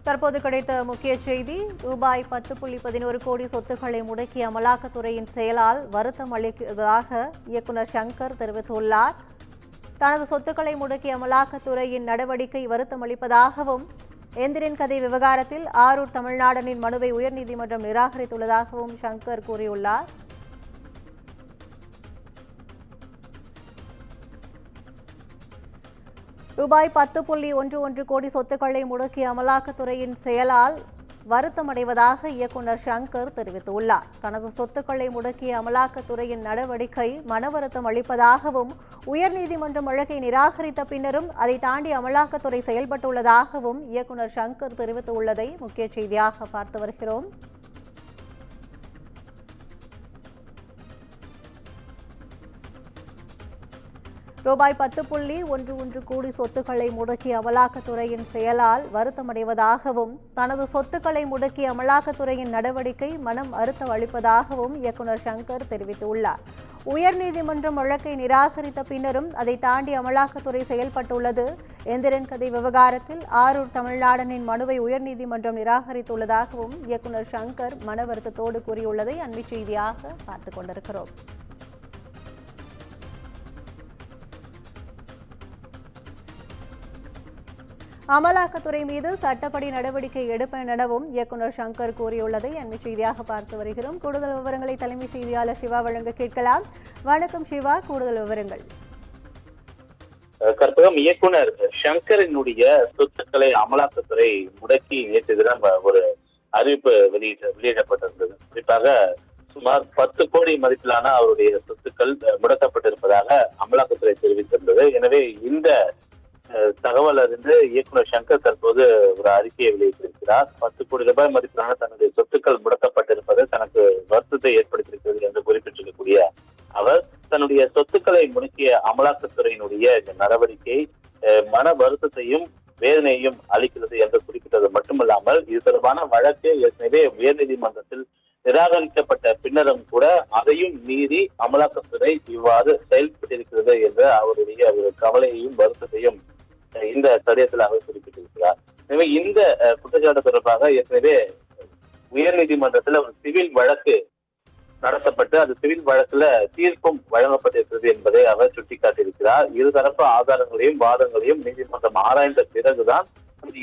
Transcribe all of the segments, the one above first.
தற்போது கிடைத்த முக்கிய செய்தி. ரூபாய் 10.11 கோடி சொத்துக்களை முடக்கிய அமலாக்கத்துறையின் செயலால் வருத்தம் அளிப்பதாக இயக்குநர் சங்கர் தெரிவித்துள்ளார். தனது சொத்துக்களை முடக்கிய அமலாக்கத்துறையின் நடவடிக்கை வருத்தம் அளிப்பதாகவும், எந்திரன் கதை விவகாரத்தில் ஆரூர் தமிழ்நாடனின் மனுவை உயர்நீதிமன்றம் நிராகரித்துள்ளதாகவும் சங்கர் கூறியுள்ளார். ரூபாய் 10.11 கோடி சொத்துக்களை முடக்கிய அமலாக்கத்துறையின் செயலால் வருத்தமடைவதாக இயக்குநர் சங்கர் தெரிவித்துள்ளார். தனது சொத்துக்களை முடக்கிய அமலாக்கத்துறையின் நடவடிக்கை மனவருத்தம் அளிப்பதாகவும், உயர்நீதிமன்றம் வழக்கை நிராகரித்த பின்னரும் அதை தாண்டி அமலாக்கத்துறை செயல்பட்டுள்ளதாகவும் இயக்குநர் சங்கர் தெரிவித்துள்ளதை முக்கிய செய்தியாக பார்த்து வருகிறோம். ரூபாய் 10.11 கோடி சொத்துக்களை முடக்கிய அமலாக்கத்துறையின் செயலால் வருத்தமடைவதாகவும், தனது சொத்துக்களை முடக்கிய அமலாக்கத்துறையின் நடவடிக்கை மனம் வருத்தம் அளிப்பதாகவும் இயக்குநர் சங்கர் தெரிவித்துள்ளார். உயர்நீதிமன்றம் வழக்கை நிராகரித்த பின்னரும் அதை தாண்டி அமலாக்கத்துறை செயல்பட்டுள்ளது. எந்திரன் கதை விவகாரத்தில் ஆரூர் தமிழ்நாடனின் மனுவை உயர்நீதிமன்றம் நிராகரித்துள்ளதாகவும் இயக்குநர் சங்கர் மன வருத்தத்தோடு கூறியுள்ளதை அண்மை செய்தியாக பார்த்துக் கொண்டிருக்கிறோம். அமலாக்கத்துறை மீது சட்டப்படி நடவடிக்கை எடுப்பேன் எனவும் இயக்குநர் சங்கர் கூறியுள்ளதை அண்மை செய்தியாக பார்த்து வருகிறோம். கூடுதல் விவரங்களை தலைமை செய்தியாளர் சிவா வழங்க கேட்கலாம். வணக்கம் சிவா, கூடுதல் விவரங்கள். கற்பகம், இயக்குனர் சங்கரினுடைய சொத்துக்களை அமலாக்கத்துறை முடக்கி நேற்று தினம் ஒரு அறிவிப்பு வெளியிடப்பட்டிருந்தது. குறிப்பாக சுமார் 10 கோடி மதிப்பிலான அவருடைய சொத்துக்கள் முடக்கப்பட்டிருப்பதாக அமலாக்கத்துறை தெரிவித்திருந்தது. எனவே இந்த தகவல் அறிந்து இயக்குநர் சங்கர் தற்போது ஒரு அறிக்கையை வெளியிட்டிருக்கிறார். 10 கோடி ரூபாய் மதிப்பிலான தன்னுடைய சொத்துக்கள் முடக்கப்பட்டிருப்பது தனக்கு வருத்தத்தை ஏற்படுத்தியிருக்கிறது என்று குறிப்பிட்டிருக்கக்கூடிய அவர், தன்னுடைய சொத்துக்களை முடக்கிய அமலாக்கத்துறையினுடைய இந்த நடவடிக்கை மன வருத்தத்தையும் வேதனையையும் அளிக்கிறது என்று குறிப்பிட்டது மட்டுமல்லாமல், இது தொடர்பான வழக்கு ஏற்கனவே உயர்நீதிமன்றத்தில் நிராகரிக்கப்பட்ட பின்னரும் கூட அதையும் மீறி அமலாக்கத்துறை இவ்வாறு செயல்பட்டிருக்கிறது என்ற அவருடைய ஒரு கவலையையும் வருத்தத்தையும் இந்த கடிதத்தில் அவர் குறிப்பிட்டிருக்கிறார். எனவே இந்த குற்றச்சாட்டு தொடர்பாக ஏற்கனவே உயர்நீதிமன்றத்தில் ஒரு சிவில் வழக்கு நடத்தப்பட்டு அந்த சிவில் வழக்குல தீர்ப்பும் வழங்கப்பட்டிருக்கிறது என்பதை அவர் சுட்டிக்காட்டியிருக்கிறார். இருதரப்பு ஆதாரங்களையும் வாதங்களையும் நீதிமன்றம் ஆராய்ந்த பிறகுதான்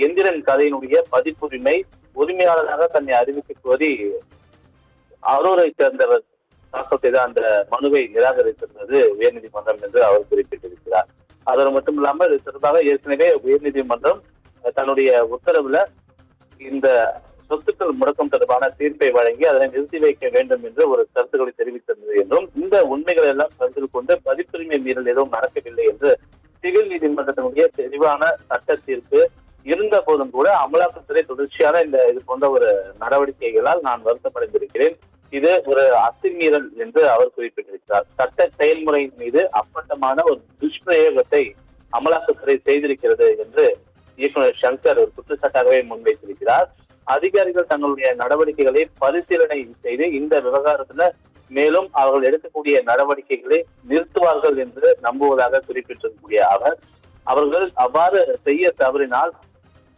எந்திரன் கதையினுடைய பதிப்புரிமை உரிமையாளராக தன்னை அறிவிக்க கோரி அரூரை சேர்ந்தவர் தாக்கல் செய்த அந்த மனுவை நிராகரித்திருந்தது உயர்நீதிமன்றம் என்று அவர் குறிப்பிட்டிருக்கிறார். அதோடு மட்டுமில்லாமல் இது தொடர்பாக ஏற்கனவே உயர்நீதிமன்றம் தன்னுடைய உத்தரவுல இந்த சொத்துக்கள் முடக்கம் தொடர்பான தீர்ப்பை வழங்கி அதனை நிறுத்தி வைக்க வேண்டும் என்று ஒரு கருத்துக்களை தெரிவித்திருந்தது என்றும், இந்த உண்மைகள் எல்லாம் கருத்தில் கொண்டு பதிப்புரிமை மீறல் எதுவும் நடக்கவில்லை என்று சிவில் நீதிமன்றத்தினுடைய தெளிவான சட்ட தீர்ப்பு இருந்த போதும் கூட அமலாக்கத்துறை தொடர்ச்சியான இது போன்ற ஒரு நடவடிக்கைகளால் நான் வருத்தமடைந்திருக்கிறேன், இது ஒரு அத்துமீறல் என்று அவர் குறிப்பிட்டிருக்கிறார். சட்ட செயல்முறையின் மீது அப்பட்டமான ஒரு துஷ்பிரயோகத்தை அமலாக்கத்துறை செய்திருக்கிறது என்று இயக்குநர் சங்கர் ஒரு குற்றச்சாட்டாகவே முன்வைத்திருக்கிறார். அதிகாரிகள் தங்களுடைய நடவடிக்கைகளை பரிசீலனை செய்து இந்த விவகாரத்துல மேலும் அவர்கள் எடுக்கக்கூடிய நடவடிக்கைகளை நிறுத்துவார்கள் என்று நம்புவதாக குறிப்பிட்டிருக்கக்கூடிய அவர்கள் அவ்வாறு செய்ய தவறினால்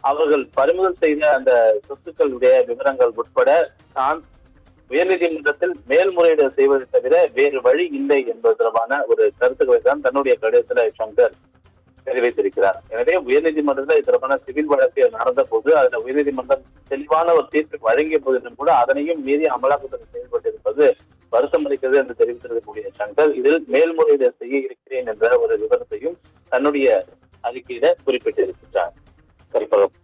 அவர்கள் பறிமுதல் செய்த அந்த சொத்துக்களுடைய விவரங்கள் உட்பட தான் உயர்நீதிமன்றத்தில் மேல்முறையீடு செய்வதை தவிர வேறு வழி இல்லை என்பது தொடர்பான ஒரு கருத்துக்களை தான் தன்னுடைய கடிதத்தில் சங்கர் தெரிவித்திருக்கிறார். எனவே உயர்நீதிமன்றத்தில் இது தொடர்பான சிவில் வழக்கு நடந்த போது அதில் உயர்நீதிமன்றம் தெளிவான ஒரு தீர்ப்பு வழங்கிய போதிலும் கூட அதனையும் மீறி அமலாக்கத்துறை செயல்பட்டிருப்பது வருத்தம் அளிக்கிறது என்று தெரிவித்திருக்கக்கூடிய சங்கர் இதில் மேல்முறையீடு செய்ய இருக்கிறேன் என்ற ஒரு விவரத்தையும் தன்னுடைய அறிக்கையில குறிப்பிட்டிருக்கிறார். கற்பகம்.